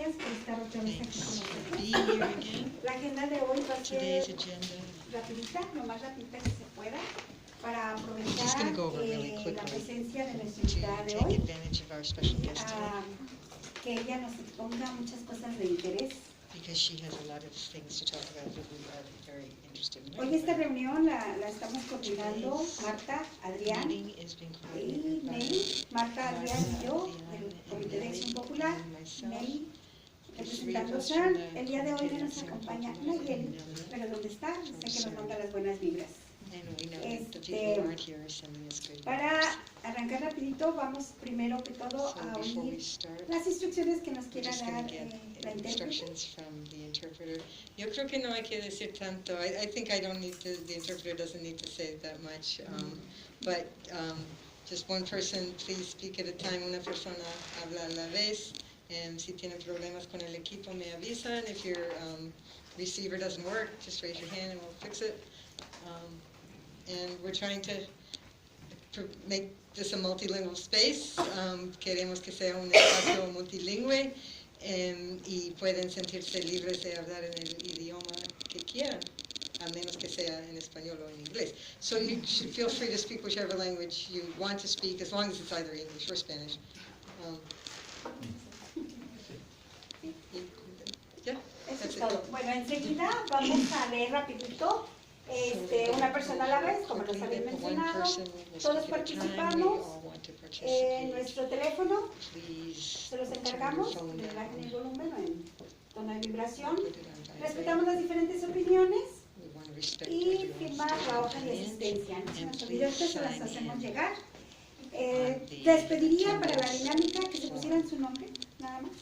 gracias por estar otra vez aquí con nosotros. La agenda de hoy va a ser rapidita, lo más rapidita que se pueda, para aprovechar la presencia de nuestra invitada de hoy, que ella nos exponga muchas cosas de interés. Hoy esta reunión la estamos coordinando Marta, Adrián y Meli. Marta, Adrián y yo, del Comité de Acción Popular. Meli, representando SAN. El día de hoy nos acompaña Nayeli, pero ¿dónde está? Sé que nos manda las buenas vibras. Para arrancar rapidito, vamos primero que todo a oír las instrucciones que nos quiera dar la intérprete. Yo creo que no hay que decir tanto. I think I don't need to, the interpreter doesn't need to say that much. But just one person, please speak at a time. Una persona habla a la vez. And si tienen problemas con el equipo, me avisan. If your receiver doesn't work, just raise your hand and we'll fix it. And we're trying to make this a multilingual space. Queremos que sea un espacio multilingüe y pueden sentirse libres de hablar en el idioma que quieran, a menos que sea en español o en inglés. So you should feel free to speak whichever language you want to speak, as long as it's either English or Spanish. Eso es todo. Bueno, enseguida vamos a leer rapidito. Una persona a la vez, como nos habían mencionado, todos participamos en nuestro teléfono, se los encargamos de bajar el volumen en tono de vibración, respetamos las diferentes opiniones y firmar la hoja de asistencia. No se nos olvide, ustedes se las hacemos llegar. Les pediría para la dinámica que se pusieran su nombre, nada más.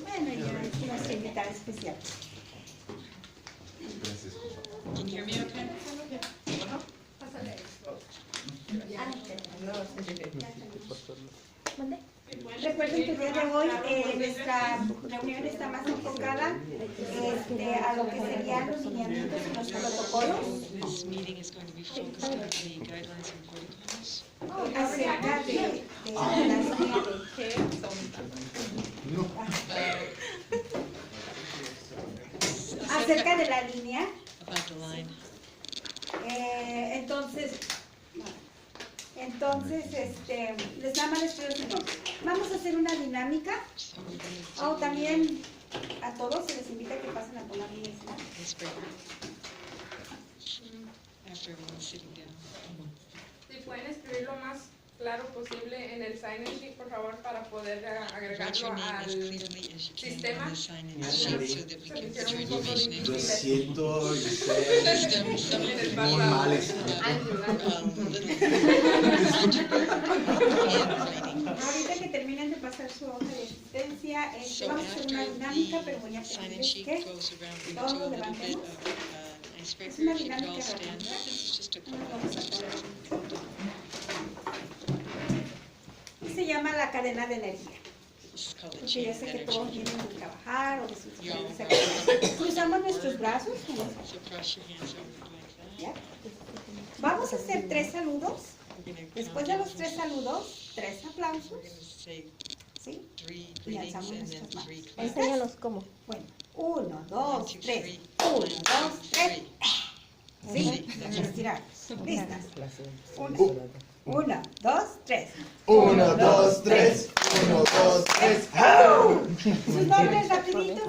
Bueno, ella es nuestra invitada especial. Can you hear me okay? Recuerden que el día de hoy nuestra reunión está más enfocada a lo que serían los lineamientos y los protocolos acerca de la línea acerca de la línea. Entonces, les nada más les pido su nombre. Vamos a hacer una dinámica. También a todos se les invita a que pasen a tomar líneas. Si pueden escribir lo más claro posible en el sign-in sheet, por favor, para poder agregarlo al sistema. Lo siento, ustedes muy males. Ahorita que terminen de pasar su hoja de asistencia, vamos a hacer una dinámica, pero voy a pedirles que todos lo levantemos. Es una dinámica rápida. Se llama la cadena de energía. Porque yo sé que todos vienen de trabajar o de sus diferentes actividades. Cruzamos nuestros brazos. ¿Ya? Vamos a hacer 3 saludos. Después de los 3 saludos, 3 aplausos. ¿Sí? Y alzamos nuestras manos. Enséñanos cómo. Bueno, 1, 2, 3. 1, 2, 3. Sí, estiramos. ¿Listas? 1, 2, 3. 1, 2, 3. 1, 2, 3. Sus nombres rapidito,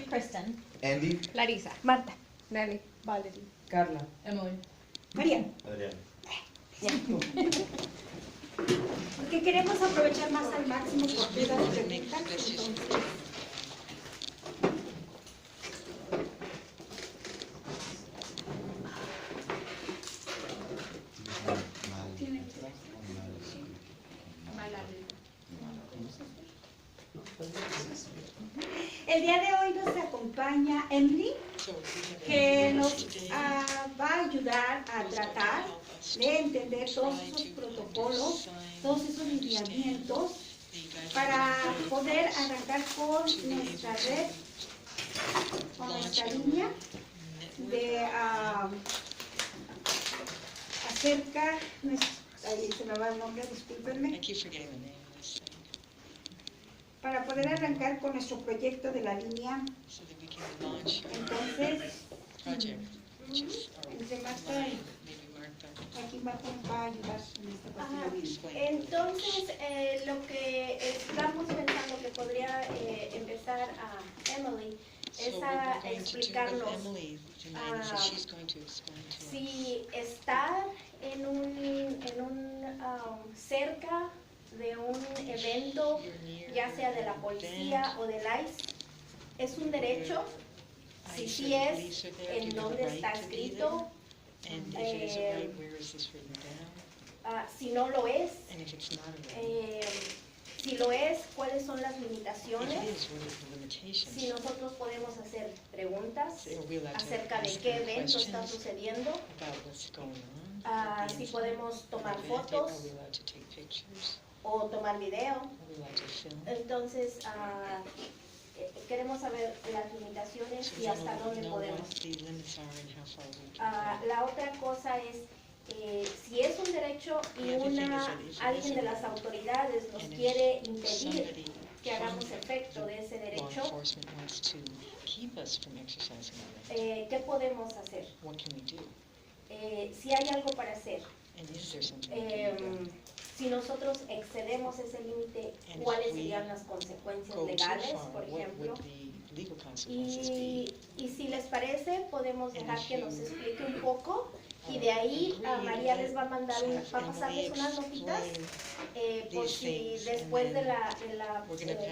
Kristen. Andy. Larisa. Marta. Nelly. Valerie. Carla. Emily. María. Adrián. Porque queremos aprovechar más al máximo por todas las preguntas. El día de hoy nos acompaña Emily, que nos va a ayudar a tratar de entender todos esos protocolos, todos esos lineamientos, para poder arrancar con nuestra red, con nuestra línea de acerca, ahí se me va el nombre, discúlpenme. I keep forgetting the name of this thing. Para poder arrancar con nuestro proyecto de la línea. So that we can launch our Entonces, project, which is our entre Marta line, y maybe Martha. aquí Marta nos va a ayudar en esta Ajá. cuestión. Entonces, lo que estamos pensando que podría empezar a Emily es So a what we're going to do with explicarnos Emily tonight is that she's going to explain to us. si estar en un cerca de un evento, ya sea de la policía o del ICE, es un derecho. Si sí es, en dónde está escrito. And if it is a right, where is this written down? Si no lo es, And if it's not a right, si lo es, ¿cuáles son las if limitaciones? it is, what are the limitations? Si nosotros podemos hacer preguntas Are we allowed to acerca de ask qué them evento está questions sucediendo, about what's going on? at the si event? podemos tomar Are fotos we allowed to take pictures? o tomar video. Are we allowed to film? Entonces, queremos saber las limitaciones So y hasta we dónde know podemos. what the limits are and how far we can go. La otra cosa es, si es un derecho y alguien de las autoridades nos And if quiere impedir somebody que hagamos from efecto de ese law derecho, enforcement wants to keep us from exercising our right, ¿qué podemos hacer? what can we do? Si hay algo para hacer, And is there something we can do? si nosotros excedemos ese límite, And if ¿cuáles we serían las consecuencias Go too legales, far, por what ejemplo? would the legal consequences be? Y si les parece, podemos And dejar if que you, nos explique un poco y de ahí María les va a mandar, va a pasarles unas notitas por si después de la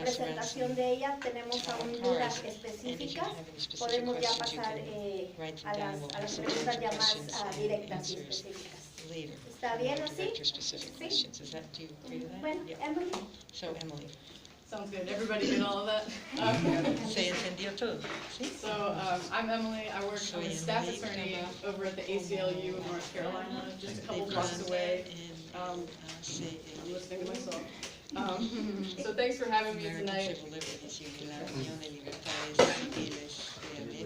presentación de ella tenemos aún dudas específicas, podemos ya pasar a las preguntas ya más directas y específicas. Later. ¿Está bien así? Director-specific Sí. questions. Is that, do you agree with that? Bueno, Yeah. Emily. So Emily, Sounds good. Everybody get all of that? se entendió todo, ¿sí? So I'm Emily. I'm a staff Emily attorney trabaja over at the ACLU of North Carolina, just a couple blocks away. I'm listening to myself. So thanks for having me tonight.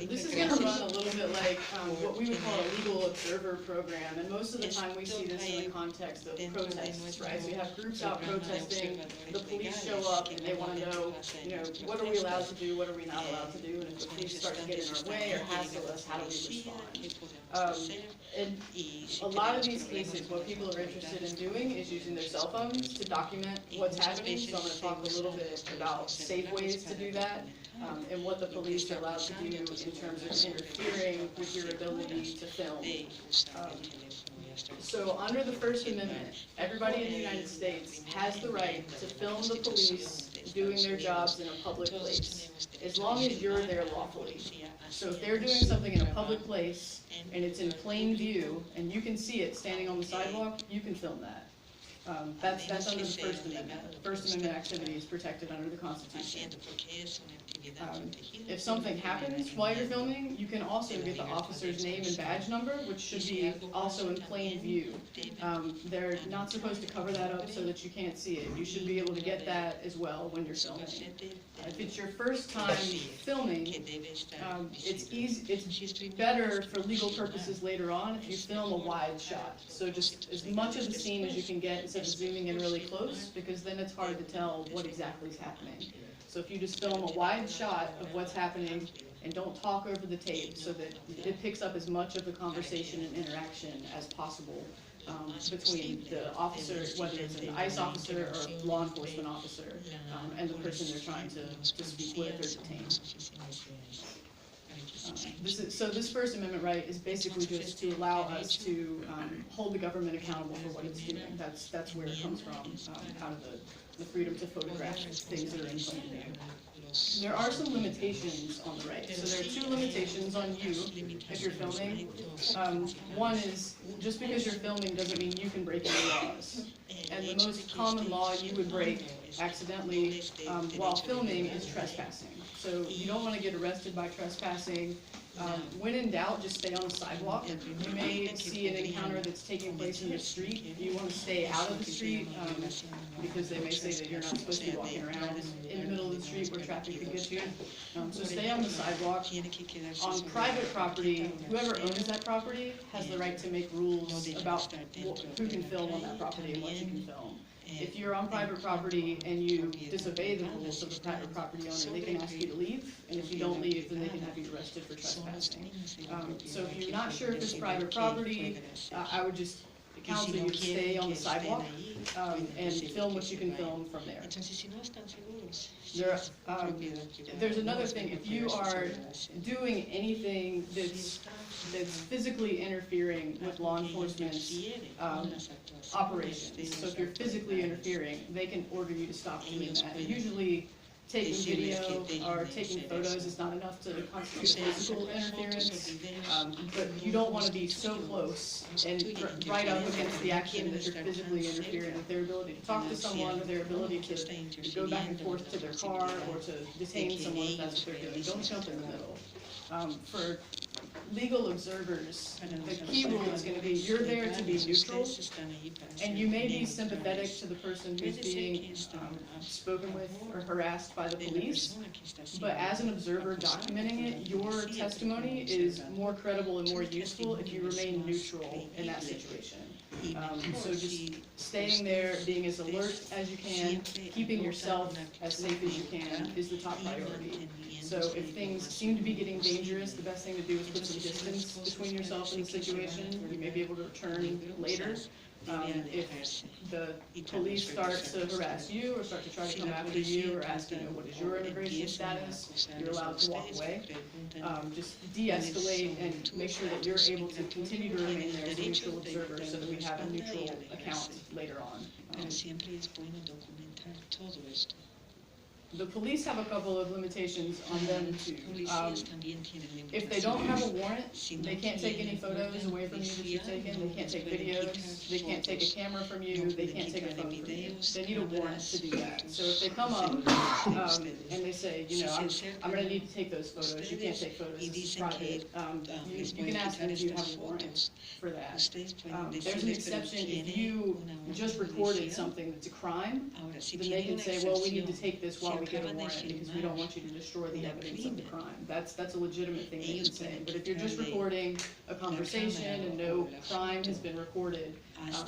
This is going to run a little bit like what we would call a legal observer program, and most of the time we see this in the context of protests, right? So you have groups out protesting, the police show up, and they want to know, what are we allowed to do, what are we not allowed to do, and if the police start to get in our way or hassle us, how do we respond? In a lot of these cases, what people are interested in doing is using their cell phones to document what's happening, so I'm going to talk a little bit about safe ways to do that, and what the police are allowed to do in terms of interfering with your ability to film. So under the First Amendment, everybody in the United States has the right to film the police doing their jobs in a public place, as long as you're there lawfully. So if they're doing something in a public place, and it's in plain view, and you can see it standing on the sidewalk, you can film that. That's under the First Amendment. The First Amendment activity is protected under the Constitution. If something happens while you're filming, you can also get the officer's name and badge number, which should be also in plain view. They're not supposed to cover that up so that you can't see it. You should be able to get that as well when you're filming. If it's your first time filming, it's better for legal purposes later on if you film a wide shot. So just as much of the scene as you can get instead of zooming in really close, because then it's hard to tell what exactly is happening. So if you just film a wide shot of what's happening and don't talk over the tape so that it picks up as much of the conversation and interaction as possible between the officer, whether it's an ICE officer or a law enforcement officer, and the person they're trying to speak with or detain. This First Amendment right is basically just to allow us to hold the government accountable for what it's doing. That's where it comes from, out of the freedom to photograph things that are in plain view. There are some limitations on the right. So there are two limitations on you if you're filming. One is, just because you're filming doesn't mean you can break any laws. And the most common law you would break accidentally while filming is trespassing. So you don't want to get arrested by trespassing. When in doubt, just stay on the sidewalk. You may see an encounter that's taking place in the street. You want to stay out of the street because they may say that you're not supposed to be walking around in the middle of the street where traffic could get you. So stay on the sidewalk. On private property, whoever owns that property has the right to make rules about who can film on that property and what you can film. If you're on private property and you disobey the rules of the private property owner, they can ask you to leave, and if you don't leave, then they can have you arrested for trespassing. So if you're not sure if it's private property, I would just counsel you to stay on the sidewalk and film what you can film from there. There's another thing. If you are doing anything that's physically interfering with law enforcement's operations, so if you're physically interfering, they can order you to stop doing that. Usually, taking video or taking photos is not enough to constitute physical interference, but you don't want to be so close and right up against the action that you're physically interfering with their ability to talk to someone or their ability to go back and forth to their car or to detain someone if that's what they're doing. Don't jump in the middle. For legal observers, the key rule is going to be you're there to be neutral, and you may be sympathetic to the person who's being spoken with or harassed by the police, but as an observer documenting it, your testimony is more credible and more useful if you remain neutral in that situation. So just staying there, being as alert as you can, keeping yourself as safe as you can is the top priority. So if things seem to be getting dangerous, the best thing to do is put some distance between yourself and the situation. You may be able to return later. If the police start to harass you or start to try to come after you or ask, what is your immigration status, you're allowed to walk away. Just de-escalate and make sure that you're able to continue to remain there as a neutral observer so that we have a neutral account later on. The police have a couple of limitations on them too. If they don't have a warrant, they can't take any photos away from you that you've taken, they can't take videos, they can't take a camera from you, they can't take a phone from you. They need a warrant to do that. So if they come up and they say, I'm going to need to take those photos, you can't take photos, this is private, you can ask them if you have a warrant for that. There's an exception if you just recorded something that's a crime, then they can say, well, we need to take this while we get a warrant because we don't want you to destroy the evidence of the crime. That's a legitimate thing they can say. But if you're just recording a conversation and no crime has been recorded,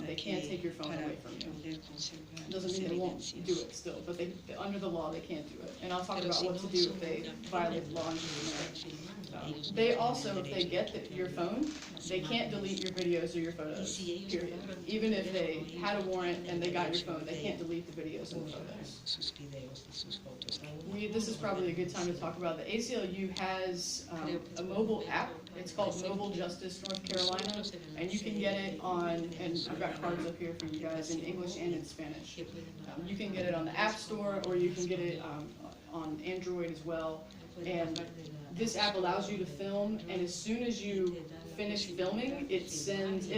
they can't take your phone away from you. Doesn't mean they won't do it still, but under the law they can't do it. And I'll talk about what to do if they violate the law in just a minute. They also, if they get your phone, they can't delete your videos or your photos, period. Even if they had a warrant and they got your phone, they can't delete the videos and the photos. This is probably a good time to talk about the ACLU has a mobile app. It's called Mobile Justice North Carolina, and you can get it on, and I've got cards up here for you guys in English and in Spanish. You can get it on the App Store, or you can get it on Android as well. And this app allows you to film, and as soon as you finish filming, it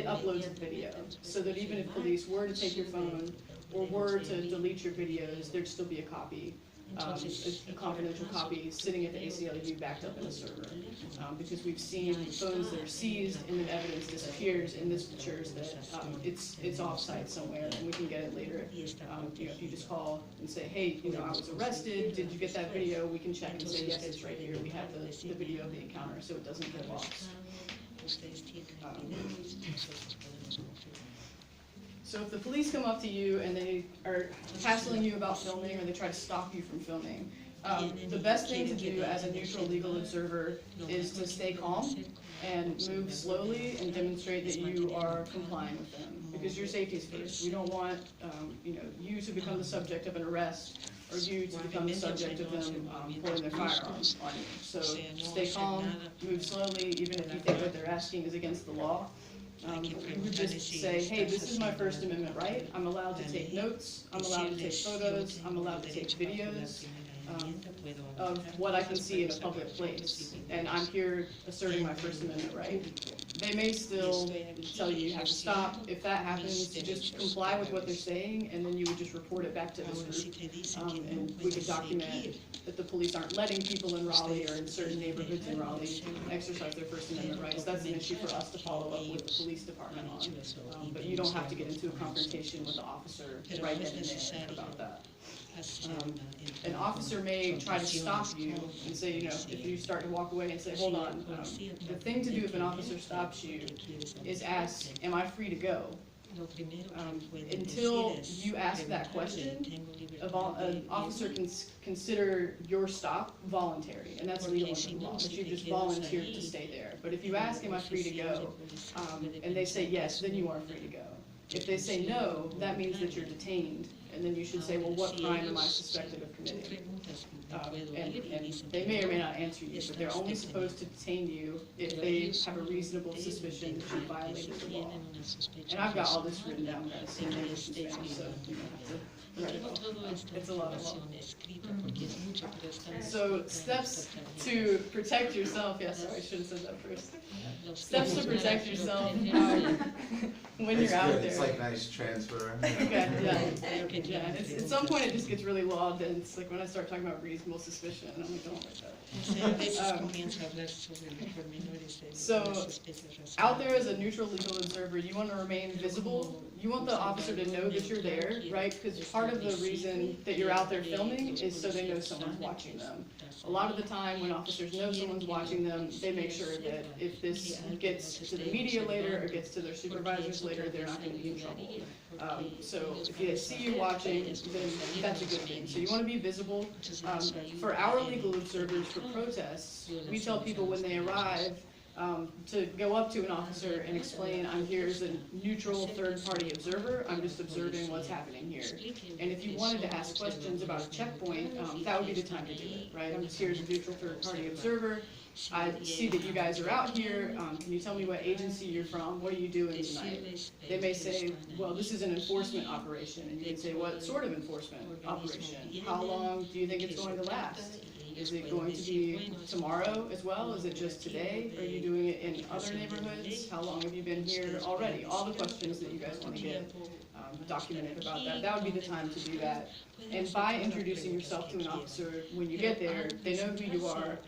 uploads the video, so that even if police were to take your phone or were to delete your videos, there'd still be a copy, a confidential copy sitting at the ACLU backed up in a server. Because we've seen phones that are seized and then evidence disappears, and this ensures that it's off-site somewhere and we can get it later. If you just call and say, hey, I was arrested, did you get that video? We can check and say, yes, it's right here. We have the video of the encounter, so it doesn't get lost. So if the police come up to you and they are hassling you about filming or they try to stop you from filming, the best thing to do as a neutral legal observer is to stay calm and move slowly and demonstrate that you are complying with them, because your safety is first. We don't want you to become the subject of an arrest or you to become the subject of them pulling their firearms on you. So stay calm, move slowly, even if you think what they're asking is against the law. You would just say, hey, this is my First Amendment right. I'm allowed to take notes, I'm allowed to take photos, I'm allowed to take videos of what I can see in a public place. And I'm here asserting my First Amendment right. they may still tell you you have to stop. If that happens, just comply with what they're saying, and then you would just report it back to this group. And we could document that the police aren't letting people in Raleigh or in certain neighborhoods in Raleigh exercise their First Amendment rights. That's an issue for us to follow up with the police department on. But you don't have to get into a confrontation with the officer right then and there about that. An officer may try to stop you and say, you know, if you start to walk away and say, hold on, the thing to do if an officer stops you is ask, am I free to go? Until you ask that question, an officer can consider your stop voluntary, and that's legal under the law, that you just volunteered to stay there. But if you ask, am I free to go, and they say yes, then you are free to go. If they say no, that means that you're detained, and then you should say, well, what crime am I suspected of committing? And they may or may not answer you, but they're only supposed to detain you if they have a reasonable suspicion that you violated the law. And I've got all this written down, guys, in English and Spanish, so you don't have to write it all. It's a lot of law. So steps to protect yourself, yes, sorry, I should have said that first. Steps to protect yourself when you're out there. It's like nice transfer. Okay, yeah. At some point it just gets really law dense, like when I start talking about reasonable suspicion, I'm like, don't like that. So, out there as a neutral legal observer, you want to remain visible. You want the officer to know that you're there, right? Because part of the reason that you're out there filming is so they know someone's watching them. A lot of the time when officers know someone's watching them, they make sure that if this gets to the media later or gets to their supervisors later, they're not going to be in trouble. So if they see you watching, then that's a good thing. So you want to be visible. For our legal observers for protests, we tell people when they arrive to go up to an officer and explain, I'm here as a neutral third-party observer, I'm just observing what's happening here. And if you wanted to ask questions about a checkpoint, that would be the time to do it, right? I'm just here as a neutral third-party observer. I see that you guys are out here. Can you tell me what agency you're from? What are you doing tonight? They may say, well, this is an enforcement operation. And you can say, what sort of enforcement operation? How long do you think it's going to last? Is it going to be tomorrow as well? Is it just today? Are you doing it in other neighborhoods? How long have you been here already? All the questions that you guys want to get documented about that. That would be the time to do that. And by introducing yourself to an officer, when you get there, they know who you are.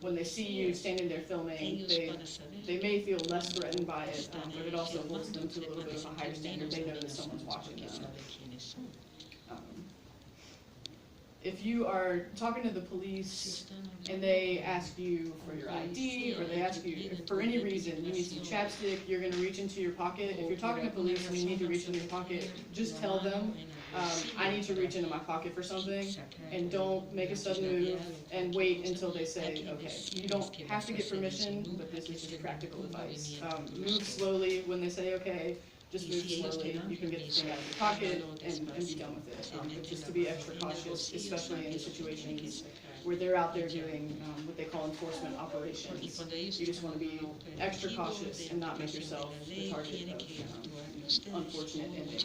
When they see you standing there filming, they may feel less threatened by it, but it also holds them to a little bit of a higher standard. They know that someone's watching them. If you are talking to the police and they ask you for your ID, or they ask you if for any reason you need some chapstick, you're going to reach into your pocket. If you're talking to police and you need to reach into your pocket, just tell them, I need to reach into my pocket for something, and don't make a sudden move and wait until they say, okay. You don't have to get permission, but this is just practical advice. Move slowly when they say, okay. Just move slowly, you can get the thing out of your pocket and be done with it. But just to be extra cautious, especially in situations where they're out there doing what they call enforcement operations. You just want to be extra cautious and not make yourself the target of unfortunate ending.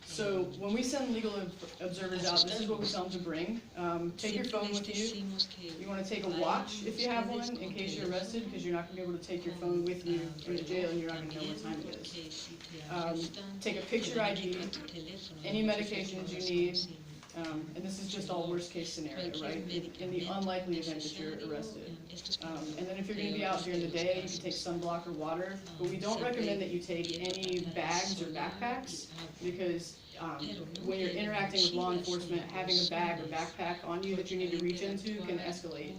So when we send legal observers out, this is what we tell them to bring. Take your phone with you. You want to take a watch if you have one in case you're arrested, because you're not going to be able to take your phone with you in the jail and you're not going to know what time it is. Take a picture ID, any medications you need, and this is just all worst case scenario, right? In the unlikely event that you're arrested. And then if you're going to be out during the day, you can take sunblock or water, but we don't recommend that you take any bags or backpacks, because when you're interacting with law enforcement, having a bag or backpack on you that you need to reach into can escalate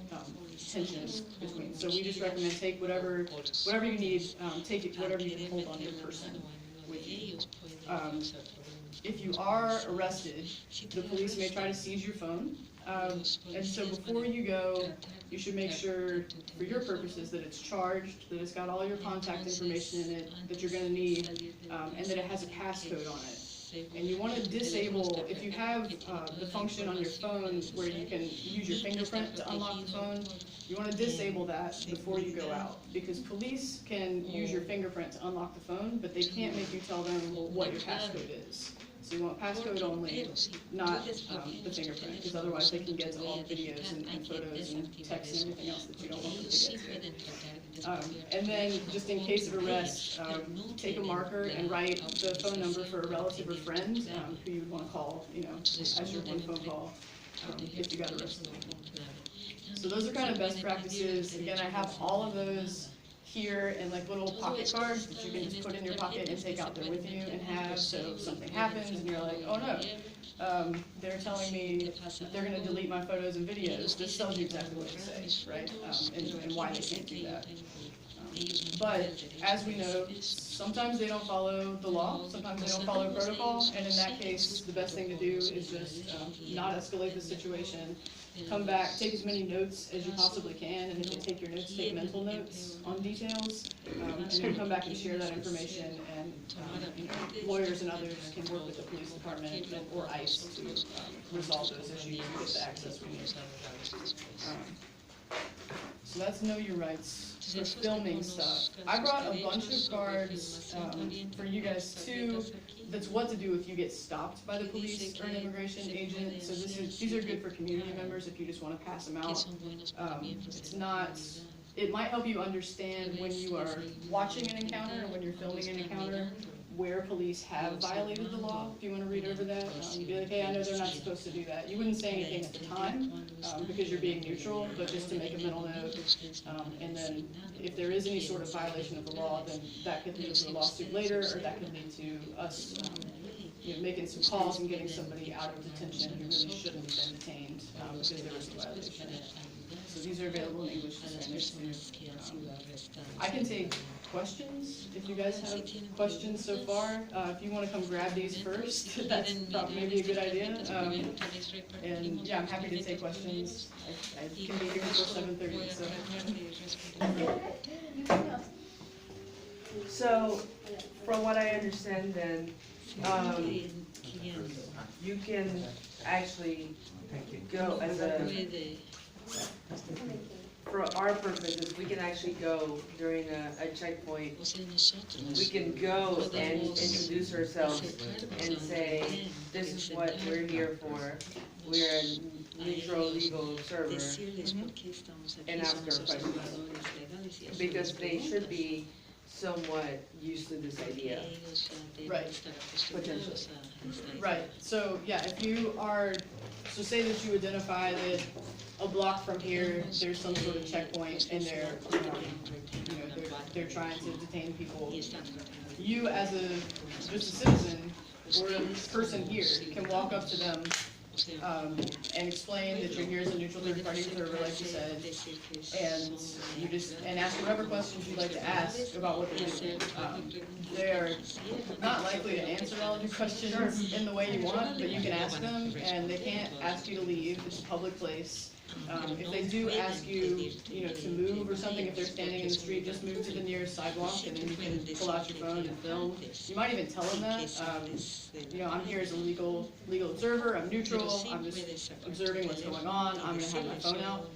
tensions between. So we just recommend take whatever you need, take it, whatever you can hold on your person with you. If you are arrested, the police may try to seize your phone. And so before you go, you should make sure, for your purposes, that it's charged, that it's got all your contact information in it that you're going to need, and that it has a passcode on it. And you want to disable, if you have the function on your phone where you can use your fingerprint to unlock the phone, you want to disable that before you go out. Because police can use your fingerprint to unlock the phone, but they can't make you tell them what your passcode is. So you want passcode only, not the fingerprint, because otherwise they can get to all the videos and photos and text and everything else that you don't want them to get to. And then, just in case of arrest, take a marker and write the phone number for a relative or friend who you would want to call, as your one phone call if you got arrested. So those are kind of best practices. Again, I have all of those here in like little pocket cards that you can just put in your pocket and take out there with you and have, so if something happens and you're like, oh no, they're telling me that they're going to delete my photos and videos, this tells you exactly what to say, right, and why they can't do that. But as we know, sometimes they don't follow the law, sometimes they don't follow protocol, and in that case, the best thing to do is just not escalate the situation. Come back, take as many notes as you possibly can, and if you take your notes, take mental notes on details, and then come back and share that information, and lawyers and others can work with the police department or ICE to resolve those issues and get the access we need. So that's Know Your Rights for filming stuff. I brought a bunch of cards for you guys too. That's what to do if you get stopped by the police or an immigration agent. So these are good for community members if you just want to pass them out. It's not. It might help you understand when you are watching an encounter or when you're filming an encounter where police have violated the law. If you want to read over that, you'd be like, hey, I know they're not supposed to do that. You wouldn't say anything at the time because you're being neutral, but just to make a mental note. And then if there is any sort of violation of the law, then that could lead to a lawsuit later, or that could lead to us making some calls and getting somebody out of detention who really shouldn't have been detained because there was a violation. So these are available in English and Spanish too. I can take questions if you guys have questions so far. If you want to come grab these first, that's probably maybe a good idea. And yeah, I'm happy to take questions. I can be here until 7:30. So, from what I understand, then you can actually go as a. For our purposes, we can actually go during a checkpoint. We can go and introduce ourselves and say, this is what we're here for. We're a neutral legal server, and ask our questions. Because they should be somewhat used to this idea. Right. Potentially. Right. So yeah, if you are, so say that you identify that a block from here, there's some sort of checkpoint, and they're trying to detain people. You, as just a citizen or a person here, can walk up to them and explain that you're here as a neutral third-party observer, like you said, and you just ask whatever questions you'd like to ask about what they're doing. They're not likely to answer all of your questions in the way you want, but you can ask them, and they can't ask you to leave. It's a public place. If they do ask you, to move or something, if they're standing in the street, just move to the nearest sidewalk, and then you can pull out your phone and film. You might even tell them that. I'm here as a legal observer. I'm neutral. I'm just observing what's going on. I'm going to have my phone out.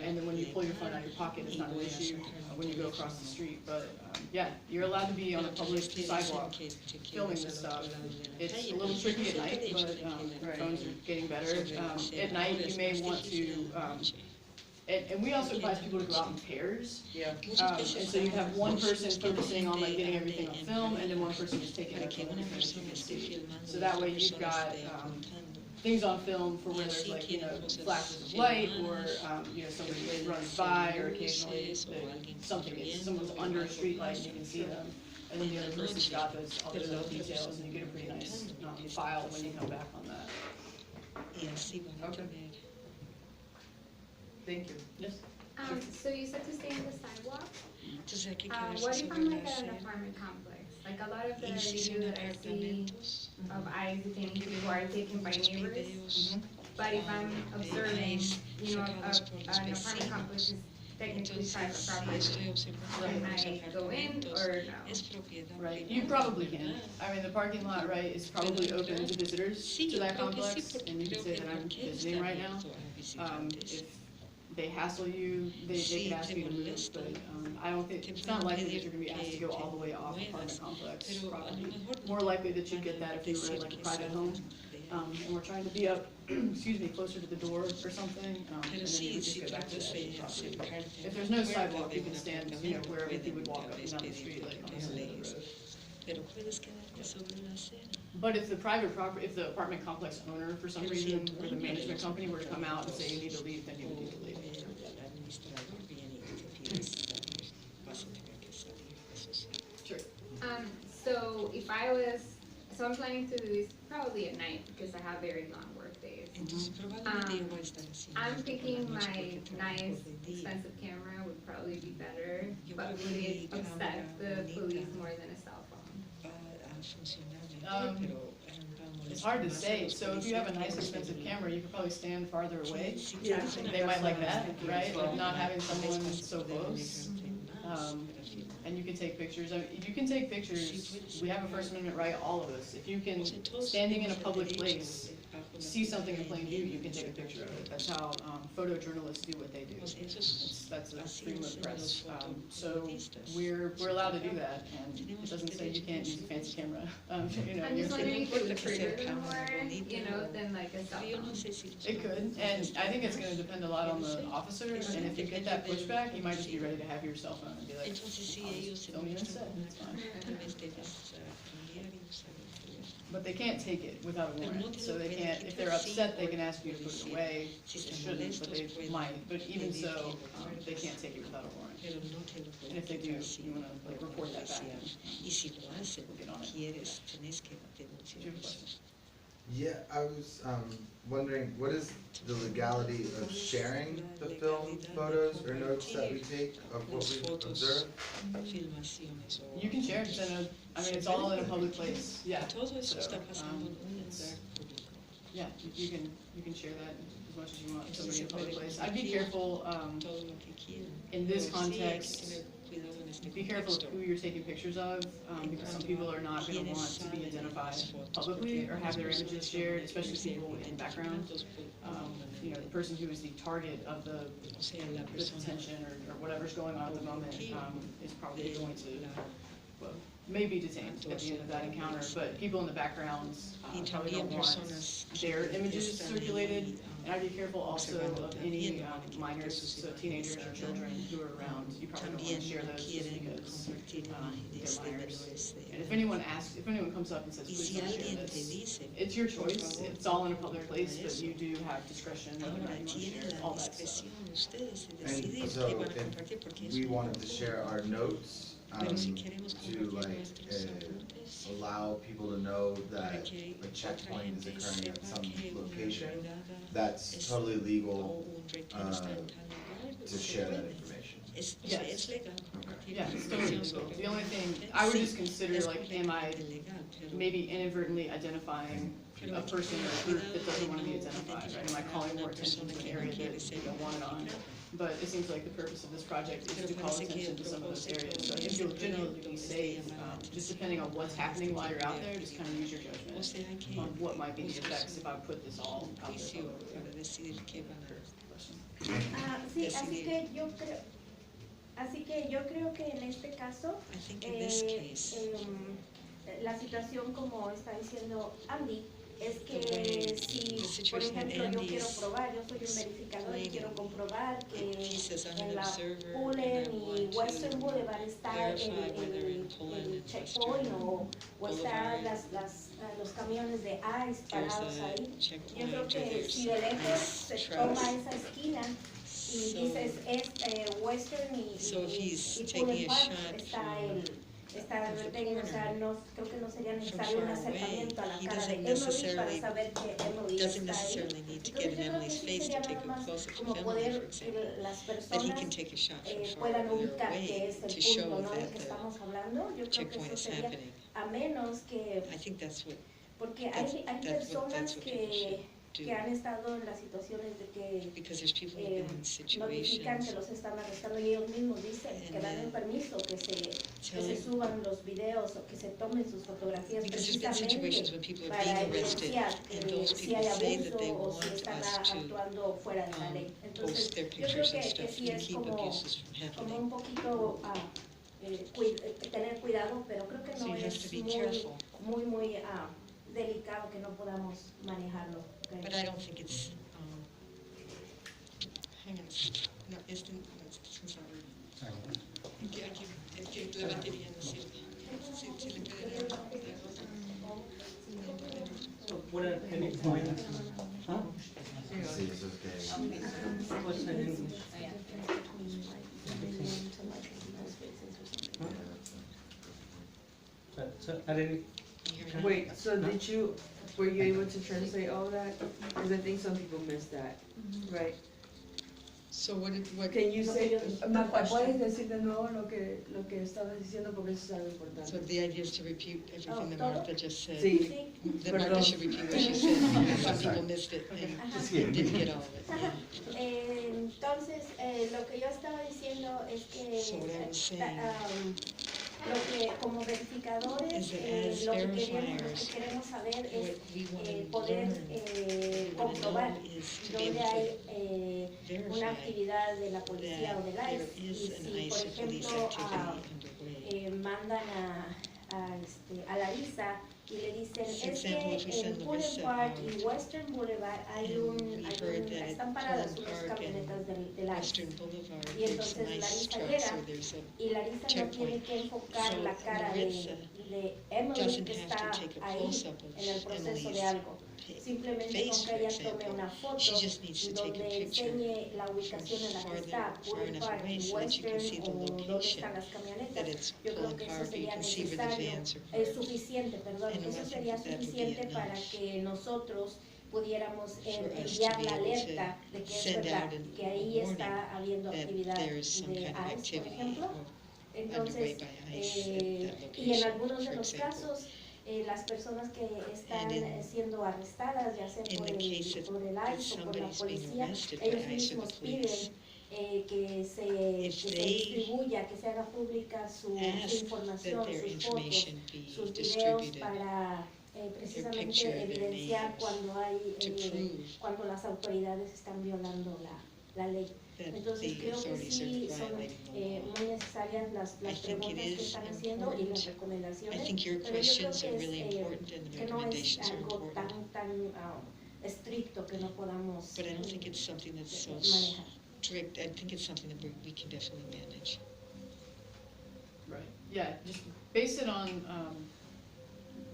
And then when you pull your phone out of your pocket, it's not an issue when you go across the street. But yeah, you're allowed to be on a public sidewalk filming this stuff. It's a little tricky at night, but phones are getting better. At night, you may want to, and we also advise people to go out in pairs. Yeah. And so you have one person focusing on like getting everything on film, and then one person just taking it on film. So that way you've got things on film for where there's like, flashes of light, or, somebody runs by, or occasionally someone's under a street light and you can see them. And then the other person's got all those little details, and you get a pretty nice file when you come back on that. Okay. Thank you. Yes? So you said to stay on the sidewalk? What if I'm like at an apartment complex? Like a lot of the videos that I see of ICE detaining people are taken by neighbors. But if I'm observing, an apartment complex is technically private property, can I go in or no? Right, you probably can. I mean, the parking lot, right, is probably open to visitors to that complex, and you can say that I'm visiting right now. If they hassle you, they can ask you to move, but I don't think, it's not likely that you're gonna be asked to go all the way off apartment complex property. More likely that you'd get that if you were like a private home, and we're trying to be up, excuse me, closer to the door or something, and then you would just go back to the edge of the property. If there's no sidewalk, you can stand, you know, wherever you would walk up and down the street, like on the side of the road. But if the private property, if the apartment complex owner, for some reason, or the management company were to come out and say you need to leave, then you would need to leave. Sure. So if I'm planning to do this probably at night because I have very long work days. I'm thinking my nice, expensive camera would probably be better, but would it upset the police more than a cell phone? It's hard to say. So if you have a nice, expensive camera, you could probably stand farther away. They might like that, right? Like not having someone so close. And you can take pictures. I mean, you can take pictures. We have a First Amendment right, all of us. If you can, standing in a public place, see something in plain view, you can take a picture of it. That's how photojournalists do what they do. That's the freedom of press. So we're allowed to do that, and it doesn't say you can't use a fancy camera. You know, I'm just wondering if it would trigger more, you know, than like a cell phone. It could, and I think it's going to depend a lot on the officer. And if you get that pushback, you might just be ready to have your cell phone and be like, "Film you instead." It's fine. But they can't take it without a warrant, so they can't, if they're upset, they can ask you to put it away. They shouldn't, but they might, but even so, they can't take it without a warrant. And if they do, you wanna like report that back in. We'll get on it. Do you have a question? Yeah, I was wondering, what is the legality of sharing the film photos or notes that we take of what we observe? You can share it, I mean, it's all in a public place, yeah. So, yeah, you can share that as much as you want, somebody in a public place. I'd be careful, in this context, be careful of who you're taking pictures of, because some people are not going to want to be identified publicly or have their images shared, especially people in background. You know, the person who is the target of the detention or whatever's going on at the moment is probably going to, well, may be detained at the end of that encounter, but people in the background probably don't want their images circulated. And I'd be careful also of any minors, so teenagers or children who are around. You probably don't want to share those just because they're minors. And if anyone comes up and says, please don't share this, it's your choice. It's all in a public place, but you do have discretion whether or not you want to share all that stuff. And so if we wanted to share our notes, to like allow people to know that a checkpoint is occurring at some location, that's totally legal to share that information. Yes. Yeah, it's totally legal. The only thing, I would just consider like, am I maybe inadvertently identifying a person or a group that doesn't want to be identified, right? Am I calling more attention to an area that you don't want it on? But it seems like the purpose of this project is to call attention to some of those areas. So I think you'll generally be safe, just depending on what's happening while you're out there, just kind of use your judgment on what might be the effects if I put this all out there. Sí, así que yo creo que en este caso, la situación como está diciendo Andy, es que si, por ejemplo, yo quiero probar, yo soy un verificador y quiero comprobar que en la Pullen y Western Boulevard está el checkpoint o están los camiones de ICE parados ahí, yo creo que si de lejos se toma esa esquina y dices Western y Pullen Park está el retén, o sea, no, creo que no sería necesario un acercamiento a la cara de Emily para saber que Emily está ahí. Entonces yo creo que sí sería nada más como poder que las personas puedan ubicar que es el punto, ¿no?, del que estamos hablando. Yo creo que eso sería, a menos que, porque hay personas que han estado en las situaciones de que notifican que los están arrestando y ellos mismos dicen que dan el permiso, que se que se suban los videos o que se tomen sus fotografías Because there's been situations precisamente when people are para being arrested evidenciar and those si people hay say that they abuso o si want están us to actuando fuera de la ley. Entonces, post their yo creo pictures and que stuff sí and es keep como abuses from happening. un poquito tener cuidado, pero creo que So no you have es to be careful. muy delicado que no podamos manejarlo. creo. But I don't think it's, hang on, no, este, no, este es aquí la batería no sirve. Si le puede dar. So what are any points? Huh? Sí, eso es que. What's in English? So at any. Wait, so were you able to translate all that? Because I think some people missed that, right? So what, Can you say, Marta, ¿puedes decir de nuevo lo que estabas diciendo? Porque eso es algo so importante. the idea is to repeat everything that Martha just said. Sí. That Martha should repeat what she said, because some people missed it and didn't get all of it. Entonces, lo que yo estaba diciendo es que So what I was saying lo que como verificadores, is lo that que as verifiers, queremos saber es what we want to poder learn, comprobar is to be dónde able hay to una verify actividad de la policía o del that there ICE y is an si, por ICE or police ejemplo, activity underway. mandan a Larissa y le dicen, For es example, if we que en send Pullen Larissa Park out, y Western Boulevard están paradas unas camionetas del ICE. Western Boulevard, Y there's entonces nice Larissa trucks llega where there's a y Larissa no tiene checkpoint. que enfocar So la cara Larissa de Emily doesn't que have está to take a ahí close-up of en el proceso Emily's de algo. Simplemente face, con que for ella tome example. una foto She just needs to take a donde picture enseñe la ubicación en la que está, far Pullen enough Park away y so that you can see Western the o dónde location, están las that camionetas. it's Yo creo Pullen que eso Park, you sería can see where the necesario, vans are es parked. suficiente, perdón, And I eso think sería that would be suficiente para enough que nosotros pudiéramos for us to enviar be la able alerta to de que es send verdad, out an que ahí warning está habiendo that actividad there is some de kind of ICE, por activity ejemplo. underway Entonces, by ICE at that y en location, algunos de for los example. casos, las personas que están And in- siendo arrestadas, ya sea in por the el, case that por el ICE o por la somebody's being policía, arrested by ellos ICE or mismos the police, piden que se if se they distribuya, que se haga pública su ask información, that their sus fotos, information be sus videos distributed para picture, precisamente their evidenciar names, cuando hay to prove cuando las autoridades están violando la ley. that Entonces the creo que authorities sí are son violating the law. muy necesarias las I think it preguntas que is están haciendo y las important. recomendaciones. I think your Pero yo creo questions que are es, really important and the que no es recommendations are algo important. tan estricto que no podamos But I don't think it's something that's so manejar. strict. I think it's something that we can definitely manage. Right, yeah, just base it on,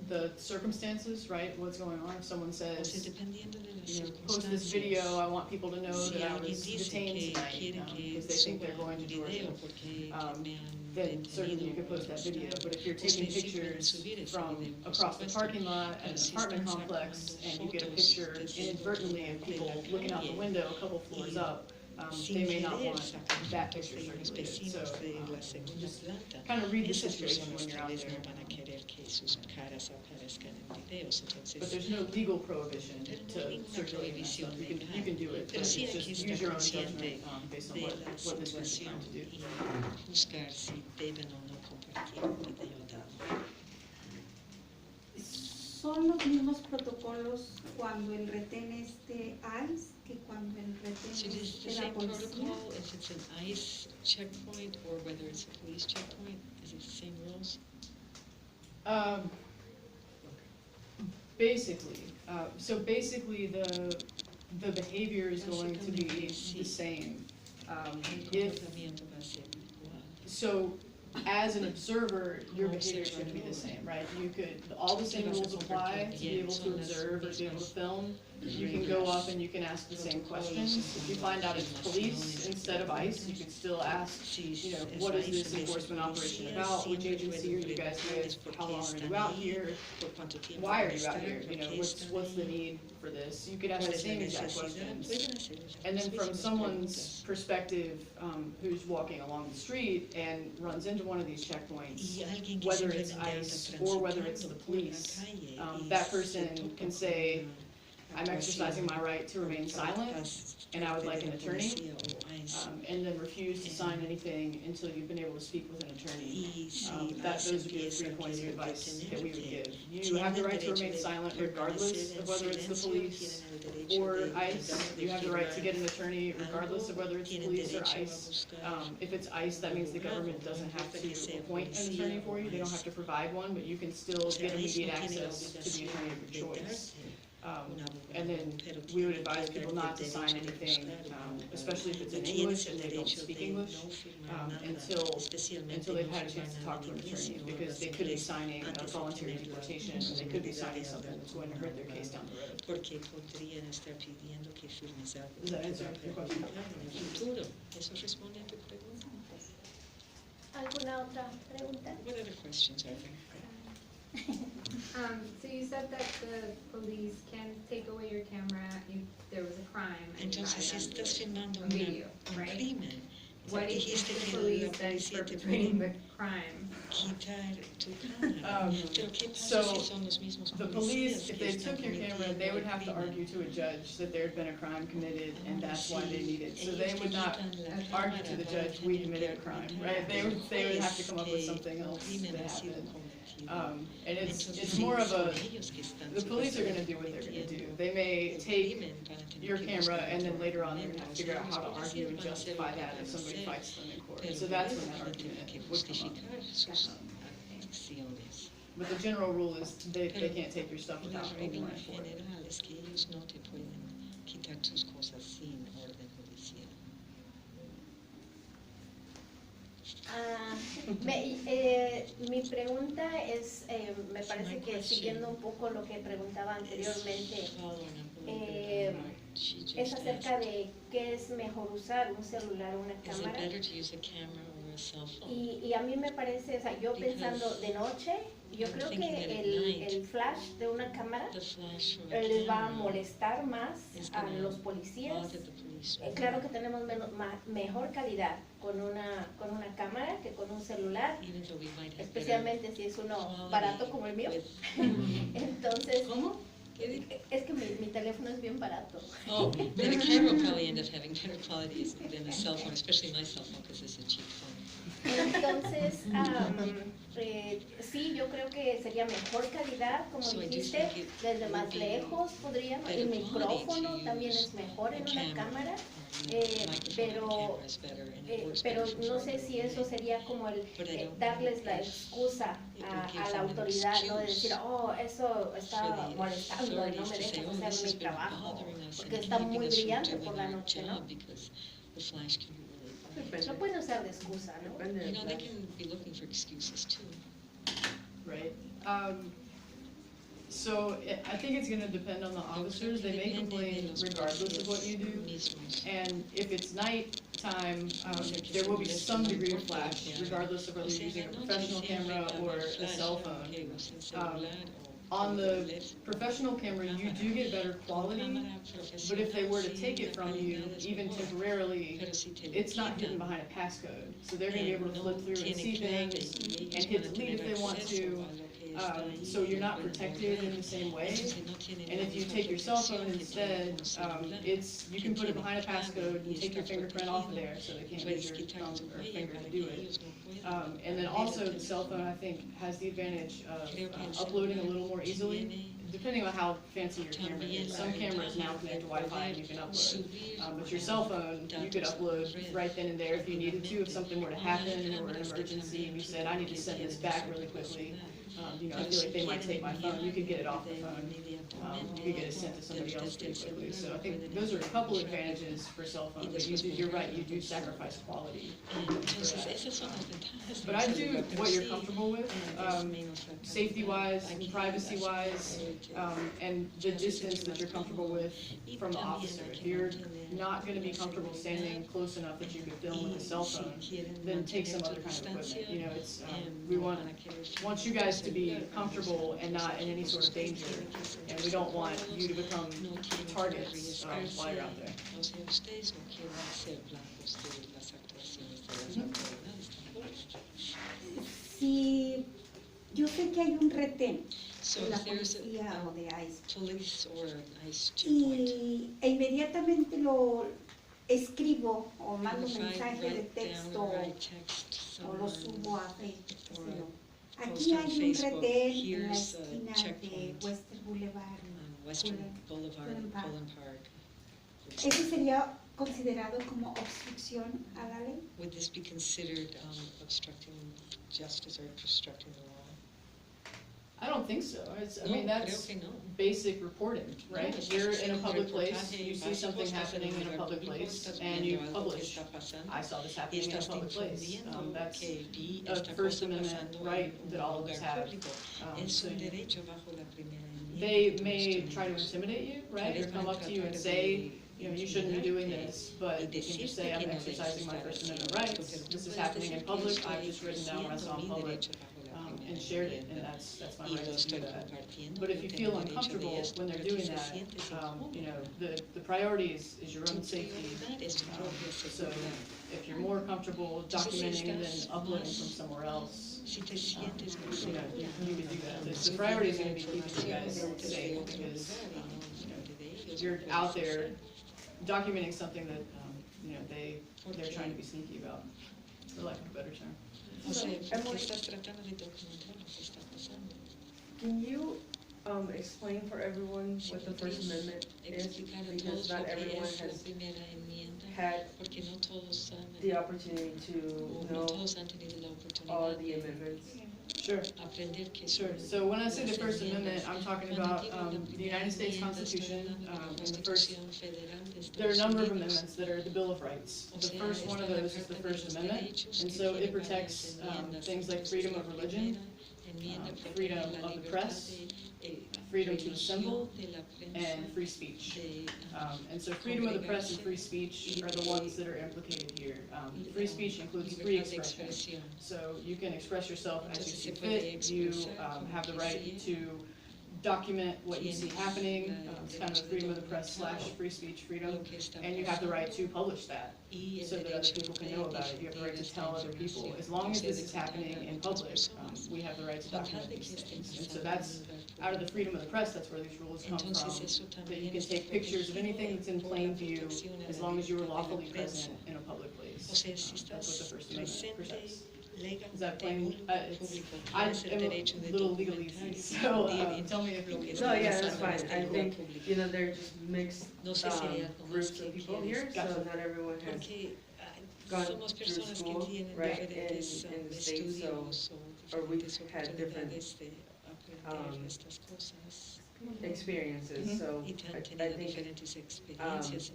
the circumstances, right, what's going on, if someone O sea, says, dependiendo de las you know, post this circunstancias. video, I want people to know Si that I alguien was dice detained que tonight, quiere que because they think they're suba going un to video Georgia. porque me han Then certainly you could post that video, but if you're taking Ustedes sí pueden pictures subir ese from video, por across the supuesto. parking lot at Pero an si apartment están complex, sacando and you get a fotos picture desde inadvertently of de people la looking out the calle window a couple floors y up, sin they may not querer want sacan that fotos picture de los circulated, so, vecinos de la segunda just planta. kind of read the Esas situation personas when you're tal out vez there. no van a querer que sus caras aparezcan en videos, entonces. But there's no legal prohibition Pero no to hay ninguna circulate that prohibición stuff. legal. You can do it, Pero but sí it's hay que just estar use your own consciente judgment based on de what la this group is situación trying to do. y buscar si deben o no compartir un video dado. ¿Son los mismos protocolos cuando el retén es de ICE que cuando el retén So it is es the de la same policía? protocol if it's an ICE checkpoint or whether it's a police checkpoint? Is it the same rules? Basically, so basically the behavior is going to be the same. El If, comportamiento va a ser igual. so as an observer, your behavior is going to be the same, right? You could, all the same rules apply to be able to observe or to be able to film. You can go up and you can ask the same questions. If you find out it's police instead of ICE, you could still ask, you know, what is this enforcement operation about? Which agency are you guys with? How long are you out here? Why are you out here? You know, what's the need for this? You could ask the same exact questions. And then from someone's perspective, who's walking along the street and runs into one of these checkpoints, whether it's ICE or whether it's the police, that person can say, I'm exercising my right to remain silent, and I would like an attorney, and then refuse to sign anything until you've been able to speak with an attorney. Those would be the 3 points of advice that we would give. You have the right to remain silent regardless of whether it's the police or ICE. You have the right to get an attorney regardless of whether it's police or ICE. If it's ICE, that means the government doesn't have to appoint an attorney for you. They don't have to provide one, but you can still get immediate access to the attorney of your choice. And then we would advise people not to sign anything, especially if it's in English and they don't speak English, until they've had a chance to talk to an attorney, because they could be signing a voluntary deportation, and they could be signing something that's going to hurt their case down the road. Does that answer your question? ¿Alguna otra pregunta? What other questions are there? So you said that the police can take away your camera if there was a crime and you Entonces, si had estás filmando a video, un right? crimen, What if dijiste the que police la then policía te perpetrating puede the crime? quitar tu cámara. Pero ¿qué pasa si son los mismos The policías police, if que they están took your camera, they would have to cometiendo el argue to a judge that there had been a crime committed, and that's why they need it. So they Ellos would te not quitan la argue to the cámara judge, we para committed a tener crime, que right? They would have to come up with que something el else crimen that ha sido happened. cometido. And it's Entonces, more of son a, ellos que están the police are gonna do what they're gonna do. They may take crimen para tener your que camera, buscar and then later on they're gonna have to documentos. figure out how to Los argue and policías van a hacer justify lo que that van if a somebody hacer, fights them in court. pero So that's ellos when that van a tener argument que would come up. justificar sus acciones. But the general rule is they can't take your stuff La without a regla warrant for it. general es que ellos no te pueden quitar tus cosas sin orden judicial. Mi pregunta es, me parece que siguiendo un poco lo que preguntaba anteriormente, es acerca de qué es mejor usar, un celular o una Is it cámara. better to use a camera or a cell phone? Y a mí me parece, o sea, yo pensando de noche, yo creo que el flash de una cámara The flash from a les va a camera molestar más is a gonna los policías. bother the police. Claro que tenemos mejor calidad con una cámara que con un celular, Even though we might have especialmente si es uno quality barato como el mío. with- Entonces, ¿Cómo? ¿Qué dije? es que mi teléfono es bien barato. Oh, then a camera will probably end up having better quality than a cell phone, especially my cell phone, because it's a cheap phone. Entonces, sí, yo creo que sería mejor calidad, como So I do dijiste, think it desde would más be lejos podríamos, better el quality micrófono to también use es mejor en a una cámara, Microphone pero, camera is better and it works pero better for no sé si eso sería como el darles la excusa a la autoridad, ¿no? De decir, oh, eso está molestando y no me deja hacer mi trabajo, porque está muy brillante por la noche, ¿no? Lo pueden usar de excusa, ¿no? You know, they can be looking for excuses too. Right. So I think it's gonna depend on the officers. They may complain regardless of what you do. And if it's nighttime, there will be some degree of flash, regardless of whether you're using a professional camera or a cell phone. On the professional camera, you do get better quality, but if they were to take it from you, even temporarily, it's not hidden behind a passcode. So they're gonna be able to flip through and see things and hit delete if they want to. So you're not protected in the same way. And if you take your cell phone instead, you can put it behind a passcode and take your fingerprint off of there, so they can't use your thumb or finger to do it. And then also the cell phone, I think, has the advantage of uploading a little more easily, depending on how fancy your camera is. Some cameras now connect to Wi-Fi and you can upload. But your cell phone, you could upload right then and there if you needed to, if something were to happen or an emergency and you said, I need to send this back really quickly. You know, I feel like they might take my phone, you could get it off the phone. You could get it sent to somebody else pretty quickly. So I think those are a couple advantages for cell phones, but you're right, you do sacrifice quality. But I do what you're comfortable with, safety-wise, privacy-wise, and the distance that you're comfortable with from the officer. If you're not gonna be comfortable standing close enough that you could film with a cell phone, then take some other kind of equipment. You know, it's, we want you guys to be comfortable and not in any sort of danger, and we don't want you to become targets while you're out there. Si yo sé que hay un retén de la policía o de ICE. E inmediatamente lo escribo o mando un mensaje de texto o lo subo a Facebook, qué sé yo. Aquí hay un retén en la esquina de Western Boulevard. ¿Eso sería considerado como obstrucción a la ley? Would this be considered obstructing justice or obstructing the law? I don't think so. I mean, that's basic reporting, right? If you're in a public place, you see something happening in a public place, and you publish, I saw this happening in a public place. That's a First Amendment right that all of us have. So they may try to intimidate you, right? Or come up to you and say, you shouldn't be doing this, but you can just say, I'm exercising my First Amendment rights. This is happening in public. I've just written down what I saw in public. And shared it, and that's my right to do that. But if you feel uncomfortable when they're doing that, the priority is your own safety. So if you're more comfortable documenting than uploading from somewhere else, you can do that. The priority is going to be keeping you guys safe, because you're out there documenting something that they're trying to be sneaky about, for lack of a better term. Can you explain for everyone what the First Amendment is? Because not everyone has had the opportunity to know all the amendments. Sure. So when I say the First Amendment, I'm talking about the United States Constitution. And the first, there are a number of amendments that are the Bill of Rights. The first one of those is the First Amendment, and so it protects things like freedom of religion, freedom of the press, freedom to assemble, and free speech. And so freedom of the press and free speech are the ones that are implicated here. Free speech includes free expression. So you can express yourself as you see fit. You have the right to document what you see happening. It's kind of a freedom of the press / free speech freedom. And you have the right to publish that so that other people can know about it. You have the right to tell other people. As long as this is happening in public, we have the right to document these things. And so that's out of the freedom of the press, that's where these rules come from, that you can take pictures of anything that's in plain view as long as you are lawfully present in a public place. That's what the First Amendment protects. Is that plain? I am a little legalese, so tell me if you... No, yeah, that's fine. I think, they're just mixed groups of people here, so not everyone has gone through school, right, in the States, or we've had different experiences, so I think